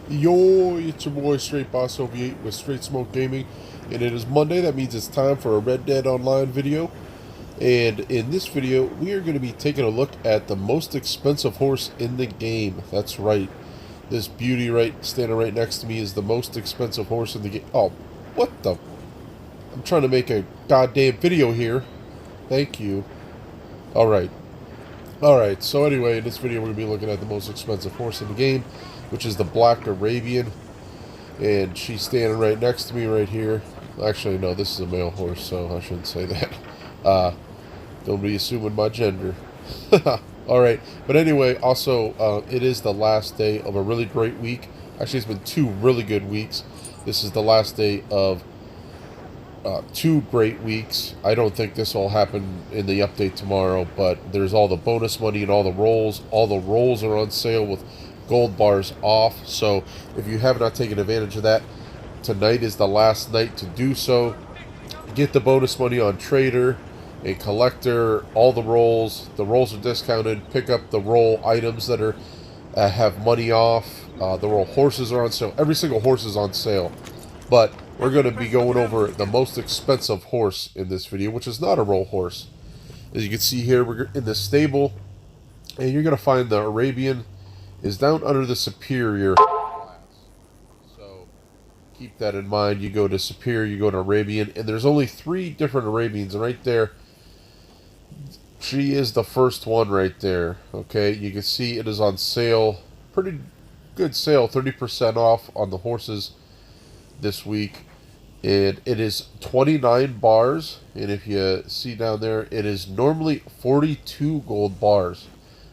Yo, it's your boy Straight Boss OV8 with Straight Smoke Gaming, and it is Monday. That means it's time for a Red Dead Online video. And in this video, we are going to be taking a look at the most expensive horse in the game. That's right. This beauty standing right next to me is the most expensive horse in the game. Oh, what the? I'm trying to make a goddamn video here. Thank you. Alright. Alright, so anyway, in this video we're going to be looking at the most expensive horse in the game, which is the Black Arabian. And she's standing right next to me right here. Actually, no, this is a male horse, so I shouldn't say that. Don't be assuming my gender. Alright, but anyway, also, it is the last day of a really great week. Actually, it's been 2 really good weeks. This is the last day of 2 great weeks. I don't think this will happen in the update tomorrow, but there's all the bonus money and all the rolls. All the rolls are on sale with gold bars off. So if you have not taken advantage of that, tonight is the last night to do so. Get the bonus money on Trader and Collector. All the rolls. The rolls are discounted. Pick up the roll items that are have money off. The roll horses are on sale. Every single horse is on sale. But we're going to be going over the most expensive horse in this video, which is not a roll horse. As you can see here, we're in the stable, and you're going to find the Arabian is down under the Superior class. So keep that in mind. You go to Superior, you go to Arabian, and there's only 3 different Arabians, and right there, she is the first one right there. Okay, you can see it is on sale. Pretty good sale, 30% off on the horses this week, and it is 29 bars, and if you see down there, it is normally 42 gold bars.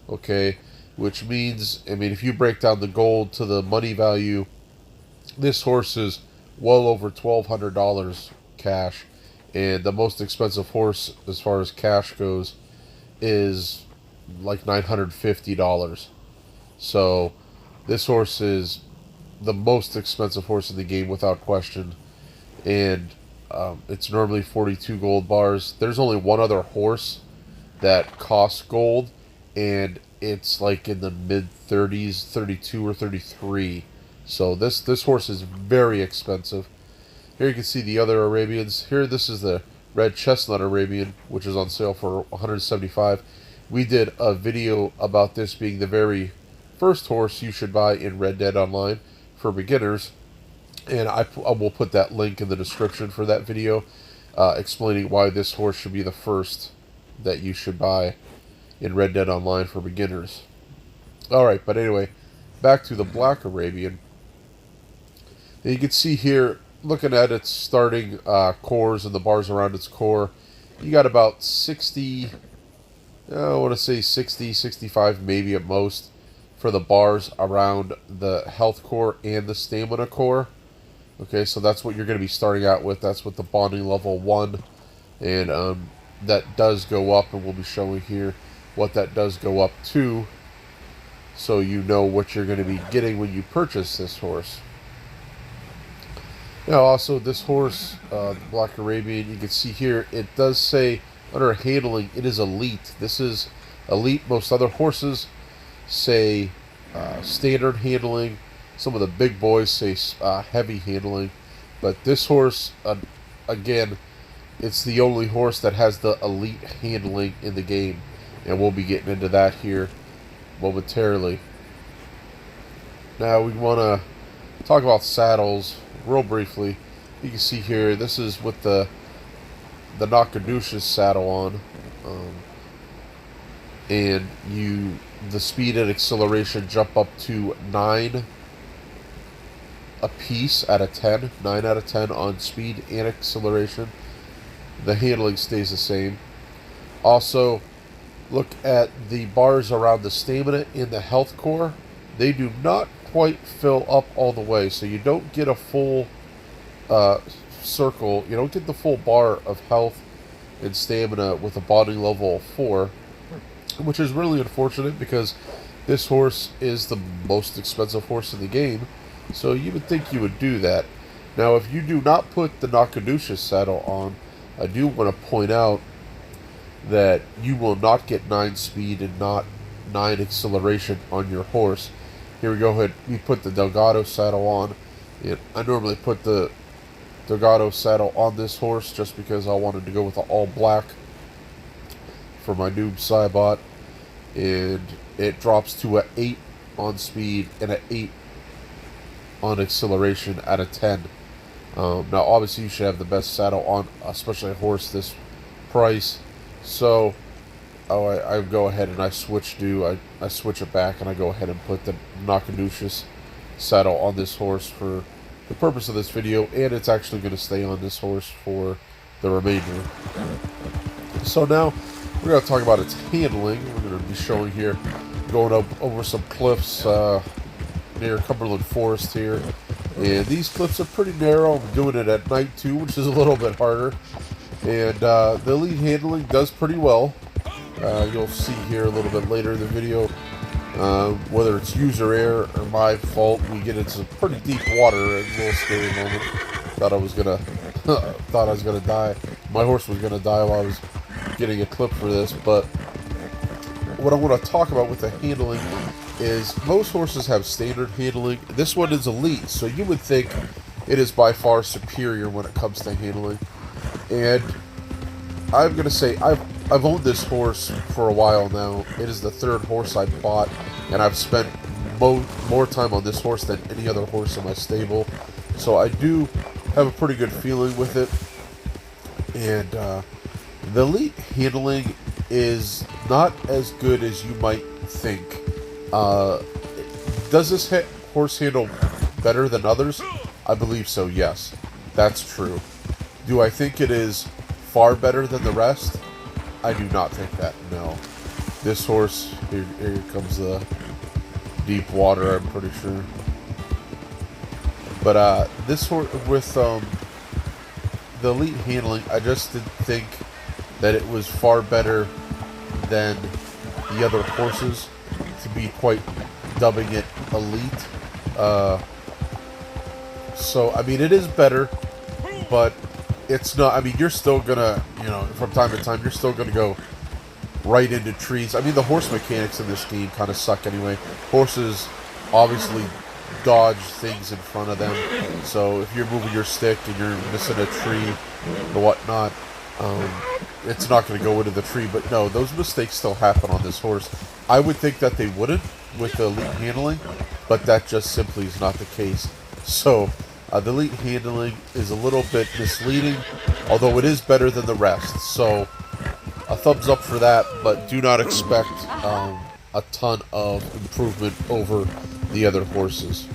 Okay, which means, I mean, if you break down the gold to the money value, this horse is well over $1,200 cash, and the most expensive horse as far as cash goes is like $950. So this horse is the most expensive horse in the game without question, and it's normally 42 gold bars. There's only one other horse that costs gold, and it's like in the mid 30s, 32 or 33. So this horse is very expensive. Here you can see the other Arabians. Here, this is the red chestnut Arabian, which is on sale for 175. We did a video about this being the very first horse you should buy in Red Dead Online for beginners, and I will put that link in the description for that video, explaining why this horse should be the first that you should buy in Red Dead Online for beginners. Alright, but anyway, back to the Black Arabian. And you can see here, looking at its starting cores and the bars around its core, you got about 60, I want to say 60, 65 maybe at most, for the bars around the health core and the stamina core. Okay, so that's what you're going to be starting out with. That's with the bonding level 1. And that does go up, and we'll be showing here what that does go up to, so you know what you're going to be getting when you purchase this horse. Now also, this horse, the Black Arabian, you can see here, it does say under handling, it is elite. This is elite. Most other horses say standard handling. Some of the big boys say heavy handling, but this horse, again, it's the only horse that has the elite handling in the game, and we'll be getting into that here momentarily. Now we want to talk about saddles real briefly. You can see here, this is with the Nakadush's saddle on, and the speed and acceleration jump up to 9 a piece out of 10. 9 out of 10 on speed and acceleration. The handling stays the same. Also, look at the bars around the stamina and the health core. They do not quite fill up all the way, so you don't get a full circle. You don't get the full bar of health and stamina with a bonding level of 4, which is really unfortunate because this horse is the most expensive horse in the game, so you would think you would do that. Now, if you do not put the Nakadush's saddle on, I do want to point out that you will not get 9 speed and not 9 acceleration on your horse. here we go ahead. We put the Delgado saddle on. And I normally put the Delgado saddle on this horse just because I wanted to go with the all black for my noob Cybot. And it drops to an 8 on speed and an 8 on acceleration out of 10. Now obviously you should have the best saddle on, especially a horse this price. So I go ahead and I switch it back and I go ahead and put the Nakanushis saddle on this horse for the purpose of this video, and it's actually going to stay on this horse for the remainder. So now we're going to talk about its handling. We're going to be showing here, going up over some cliffs near Cumberland Forest here. And these cliffs are pretty narrow. I'm doing it at night too, which is a little bit harder. And the elite handling does pretty well. You'll see here a little bit later in the video, whether it's user error or my fault, we get into some pretty deep water. A little scary moment. Thought I was gonna die. My horse was gonna die while I was getting a clip for this. But what I want to talk about with the handling is most horses have standard handling. This one is elite, so you would think it is by far superior when it comes to handling. And I'm gonna say I've owned this horse for a while now. It is the third horse I bought, and I've spent more time on this horse than any other horse in my stable. So I do have a pretty good feeling with it. And the elite handling is not as good as you might think. Does this horse handle better than others? I believe so, yes. That's true. Do I think it is far better than the rest? I do not think that, no. This horse, here comes the deep water, I'm pretty sure. But this horse, with the elite handling, I just didn't think that it was far better than the other horses to be quite dubbing it elite. So, I mean, it is better, but it's not, I mean, you're still gonna, you know, from time to time, you're still gonna go right into trees. I mean, the horse mechanics in this game kind of suck anyway. Horses obviously dodge things in front of them, so if you're moving your stick and you're missing a tree or whatnot, it's not going to go into the tree. But no, those mistakes still happen on this horse. I would think that they wouldn't with the elite handling, but that just simply is not the case. So the elite handling is a little bit misleading, although it is better than the rest. So a thumbs up for that, but do not expect a ton of improvement over the other horses.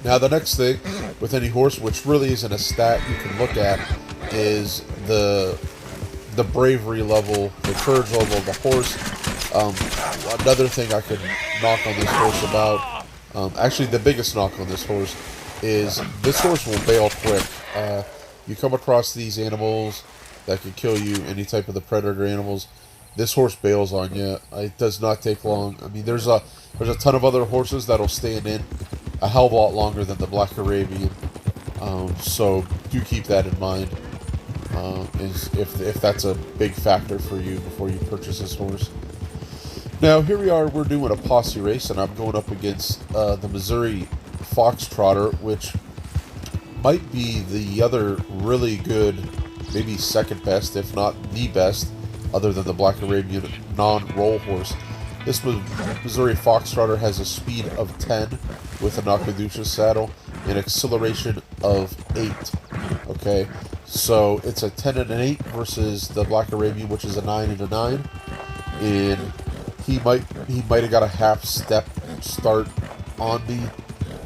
Now the next thing with any horse, which really isn't a stat you can look at, is the bravery level, the courage level of the horse. Another thing I could knock on this horse about, actually the biggest knock on this horse, is this horse will bail quick. You come across these animals that can kill you, any type of the predator animals, this horse bails on you. It does not take long. I mean, there's a ton of other horses that'll stand in a hell of a lot longer than the Black Arabian. So do keep that in mind, if that's a big factor for you before you purchase this horse. Now here we are. We're doing a posse race, and I'm going up against the Missouri Foxtrotter, which might be the other really good, maybe second best, if not the best, other than the Black Arabian non-roll horse. This Missouri Foxtrotter has a speed of 10 with a Nakanushis saddle and acceleration of 8. Okay, so it's a 10 and an 8 versus the Black Arabian, which is a 9 and a 9. And he might have got a half step start on me,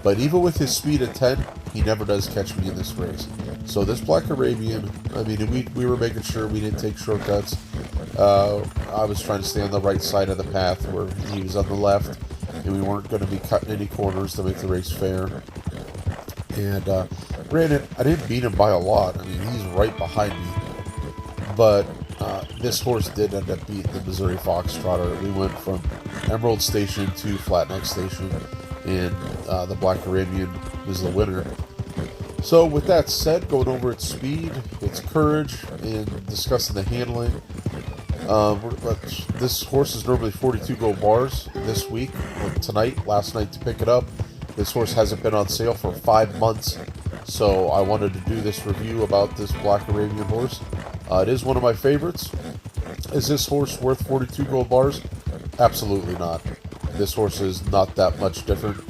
but even with his speed of 10, he never does catch me in this race. So this Black Arabian, I mean, we were making sure we didn't take shortcuts. I was trying to stay on the right side of the path where he was on the left, and we weren't going to be cutting any corners to make the race fair. And granted, I didn't beat him by a lot. I mean, he's right behind me. But this horse did end up beating the Missouri Foxtrotter. We went from Emerald Station to Flatneck Station, and the Black Arabian was the winner. So with that said, going over its speed, its courage, and discussing the handling, This horse is normally 42 gold bars this week, last night to pick it up. This horse hasn't been on sale for 5 months, so I wanted to do this review about this Black Arabian horse. It is one of my favorites. Is this horse worth 42 gold bars? Absolutely not. This horse is not that much different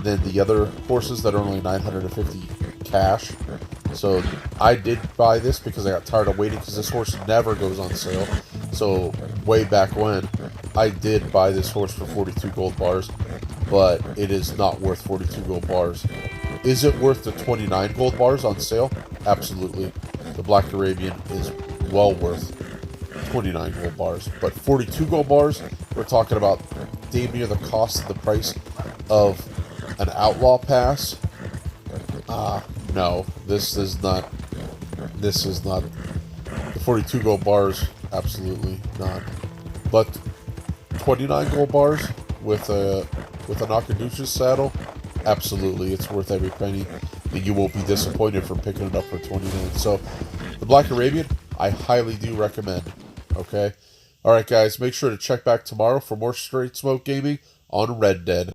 than the other horses that are only 950 cash. So I did buy this because I got tired of waiting, because this horse never goes on sale. So way back when, I did buy this horse for 42 gold bars, but it is not worth 42 gold bars. Is it worth the 29 gold bars on sale? Absolutely. The Black Arabian is well worth 29 gold bars, but 42 gold bars, we're talking about damn near the cost of the price of an Outlaw Pass. No, this is not the 42 gold bars, absolutely not. But 29 gold bars with a Nakaduce's saddle, absolutely, it's worth every penny, and you won't be disappointed for picking it up for 29. So the Black Arabian, I highly do recommend. Okay, all right guys, make sure to check back tomorrow for more Straight Smoke Gaming on Red Dead.